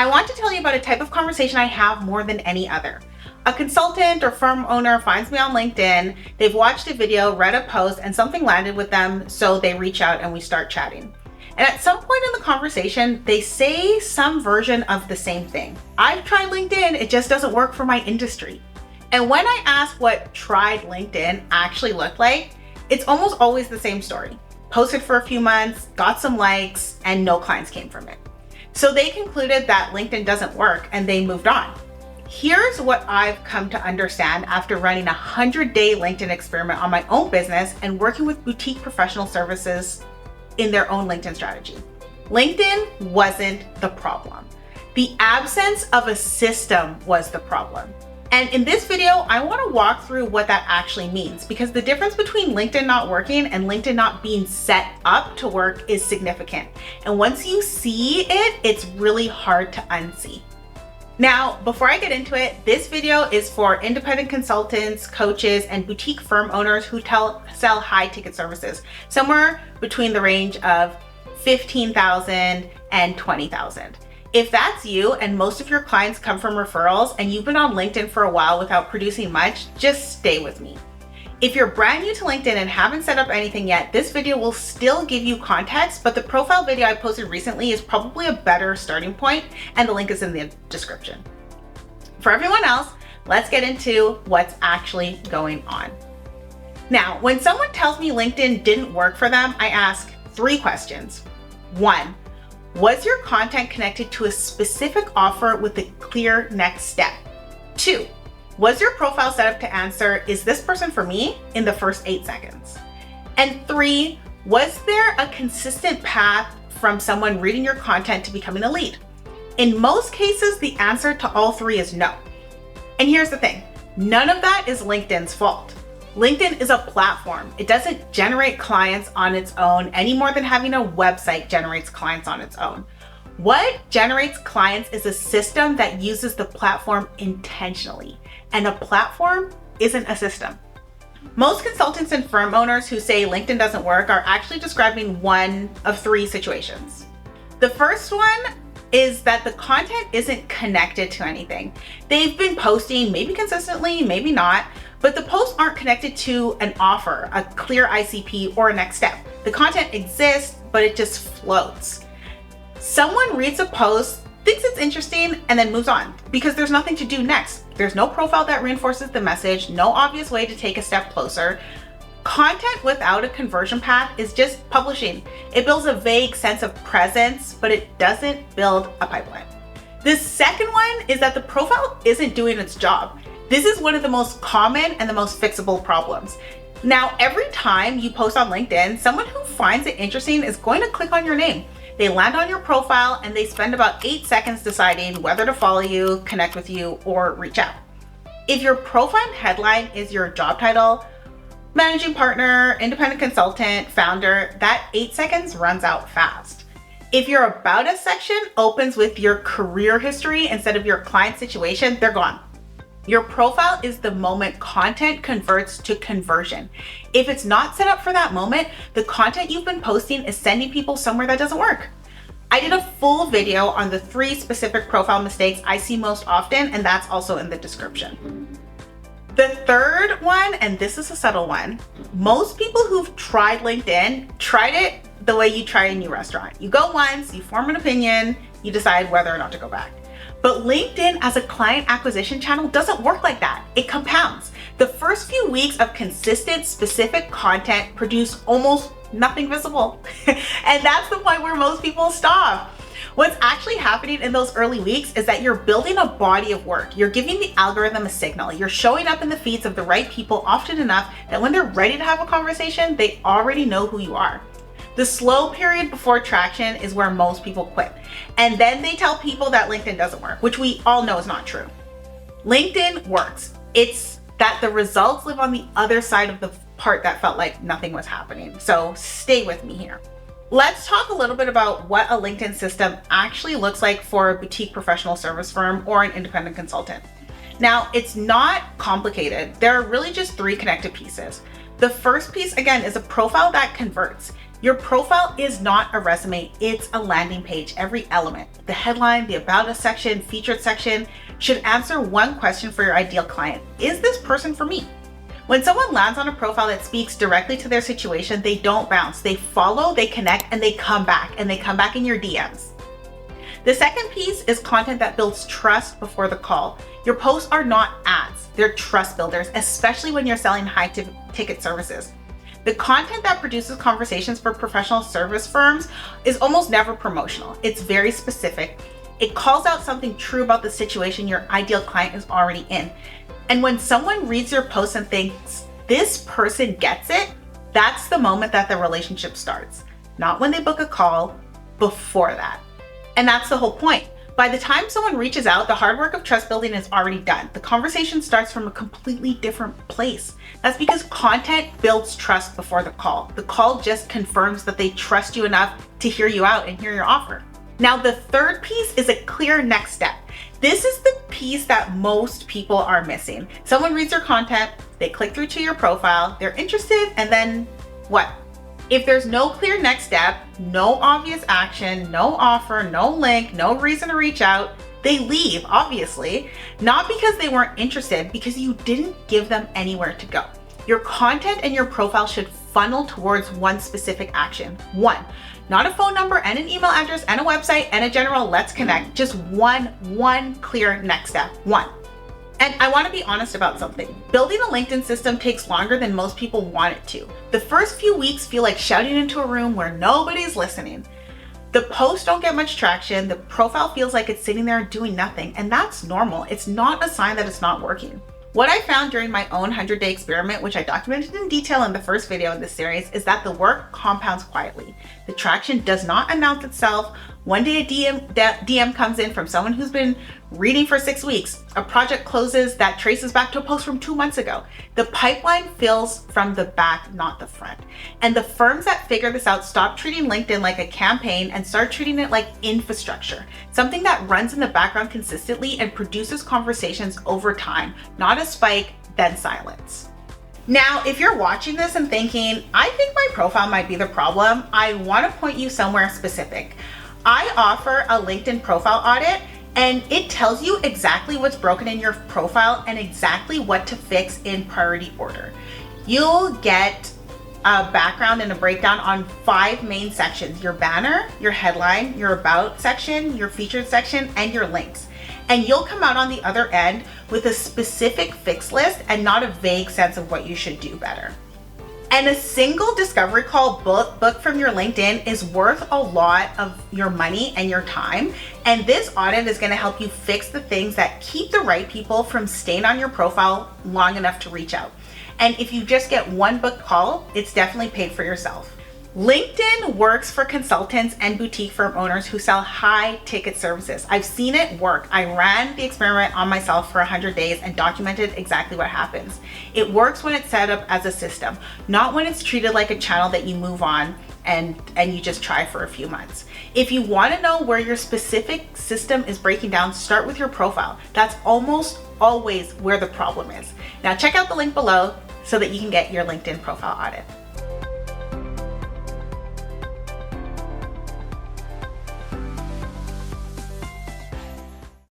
I want to tell you about a type of conversation I have more than any other. A consultant or firm owner finds me on LinkedIn, they've watched a video, read a post, and something landed with them, so they reach out and we start chatting. And at some point in the conversation, they say some version of the same thing. I've tried LinkedIn, it just doesn't work for my industry. And when I ask what tried LinkedIn actually looked like, it's almost always the same story. Posted for a few months, got some likes, and no clients came from it. So they concluded that LinkedIn doesn't work and they moved on. Here's what I've come to understand after running a 100-day LinkedIn experiment on my own business and working with boutique professional services in their own LinkedIn strategy. LinkedIn wasn't the problem. The absence of a system was the problem. And in this video, I want to walk through what that actually means, because the difference between LinkedIn not working and LinkedIn not being set up to work is significant. And once you see it, it's really hard to unsee. Now, before I get into it, this video is for independent consultants, coaches, and boutique firm owners who sell high ticket services, somewhere between the range of $15,000 and $20,000. If that's you and most of your clients come from referrals and you've been on LinkedIn for a while without producing much, just stay with me. If you're brand new to LinkedIn and haven't set up anything yet, this video will still give you context, but the profile video I posted recently is probably a better starting point, and the link is in the description. For everyone else, let's get into what's actually going on. Now, when someone tells me LinkedIn didn't work for them, I ask 3 questions. 1, was your content connected to a specific offer with a clear next step? 2, was your profile set up to answer, is this person for me, in the first 8 seconds? And 3, was there a consistent path from someone reading your content to becoming a lead? In most cases, the answer to all 3 is no. And here's the thing, none of that is LinkedIn's fault. LinkedIn is a platform. It doesn't generate clients on its own any more than having a website generates clients on its own. What generates clients is a system that uses the platform intentionally, and a platform isn't a system. Most consultants and firm owners who say LinkedIn doesn't work are actually describing one of 3 situations. The first one is that the content isn't connected to anything. They've been posting, maybe consistently, maybe not, but the posts aren't connected to an offer, a clear ICP, or a next step. The content exists, but it just floats. Someone reads a post, thinks it's interesting, and then moves on because there's nothing to do next. There's no profile that reinforces the message, no obvious way to take a step closer. Content without a conversion path is just publishing. It builds a vague sense of presence, but it doesn't build a pipeline. The second one is that the profile isn't doing its job. This is one of the most common and the most fixable problems. Now, every time you post on LinkedIn, someone who finds it interesting is going to click on your name. They land on your profile and they spend about 8 seconds deciding whether to follow you, connect with you, or reach out. If your profile headline is your job title, managing partner, independent consultant, founder, that 8 seconds runs out fast. If your About Us section opens with your career history instead of your client situation, they're gone. Your profile is the moment content converts to conversion. If it's not set up for that moment, the content you've been posting is sending people somewhere that doesn't work. I did a full video on the 3 specific profile mistakes I see most often, and that's also in the description. The third one, and this is a subtle one, most people who've tried LinkedIn tried it the way you try a new restaurant. You go once, you form an opinion, you decide whether or not to go back. But LinkedIn as a client acquisition channel doesn't work like that. It compounds. The first few weeks of consistent, specific content produce almost nothing visible. And that's the point where most people stop. What's actually happening in those early weeks is that you're building a body of work. You're giving the algorithm a signal. You're showing up in the feeds of the right people often enough that when they're ready to have a conversation, they already know who you are. The slow period before traction is where most people quit. And then they tell people that LinkedIn doesn't work, which we all know is not true. LinkedIn works. It's that the results live on the other side of the part that felt like nothing was happening. So stay with me here. Let's talk a little bit about what a LinkedIn system actually looks like for a boutique professional service firm or an independent consultant. Now, it's not complicated. There are really just 3 connected pieces. The first piece, again, is a profile that converts. Your profile is not a resume, it's a landing page. Every element, the headline, the about us section, featured section, should answer one question for your ideal client. Is this person for me? When someone lands on a profile that speaks directly to their situation, they don't bounce. They follow, they connect, and they come back in your DMs. The second piece is content that builds trust before the call. Your posts are not ads, they're trust builders, especially when you're selling high-ticket services. The content that produces conversations for professional service firms is almost never promotional. It's very specific. It calls out something true about the situation your ideal client is already in. And when someone reads your post and thinks, this person gets it, that's the moment that the relationship starts. Not when they book a call, before that. And that's the whole point. By the time someone reaches out, the hard work of trust building is already done. The conversation starts from a completely different place. That's because content builds trust before the call. The call just confirms that they trust you enough to hear you out and hear your offer. Now, the third piece is a clear next step. This is the piece that most people are missing. Someone reads your content, they click through to your profile, they're interested, and then what? If there's no clear next step, no obvious action, no offer, no link, no reason to reach out, they leave, obviously, not because they weren't interested, because you didn't give them anywhere to go. Your content and your profile should funnel towards one specific action. One, not a phone number and an email address and a website and a general let's connect, just one clear next step, one. And I want to be honest about something. Building a LinkedIn system takes longer than most people want it to. The first few weeks feel like shouting into a room where nobody's listening. The posts don't get much traction, the profile feels like it's sitting there doing nothing, and that's normal. It's not a sign that it's not working. What I found during my own 100-day experiment, which I documented in detail in the first video in this series, is that the work compounds quietly. The traction does not announce itself. One day a DM comes in from someone who's been reading for 6 weeks. A project closes that traces back to a post from 2 months ago. The pipeline fills from the back, not the front. And the firms that figure this out stop treating LinkedIn like a campaign and start treating it like infrastructure, something that runs in the background consistently and produces conversations over time, not a spike, then silence. Now, if you're watching this and thinking, I think my profile might be the problem, I want to point you somewhere specific. I offer a LinkedIn profile audit, and it tells you exactly what's broken in your profile and exactly what to fix in priority order. You'll get a background and a breakdown on 5 main sections: your banner, your headline, your about section, your featured section, and your links. And you'll come out on the other end with a specific fix list and not a vague sense of what you should do better. And a single discovery call booked from your LinkedIn is worth a lot of your money and your time. And this audit is going to help you fix the things that keep the right people from staying on your profile long enough to reach out. And if you just get one booked call, it's definitely paid for yourself. LinkedIn works for consultants and boutique firm owners who sell high ticket services. I've seen it work. I ran the experiment on myself for 100 days and documented exactly what happens. It works when it's set up as a system, not when it's treated like a channel that you move on and you just try for a few months. If you want to know where your specific system is breaking down, start with your profile. That's almost always where the problem is. Now check out the link below so that you can get your LinkedIn profile audit.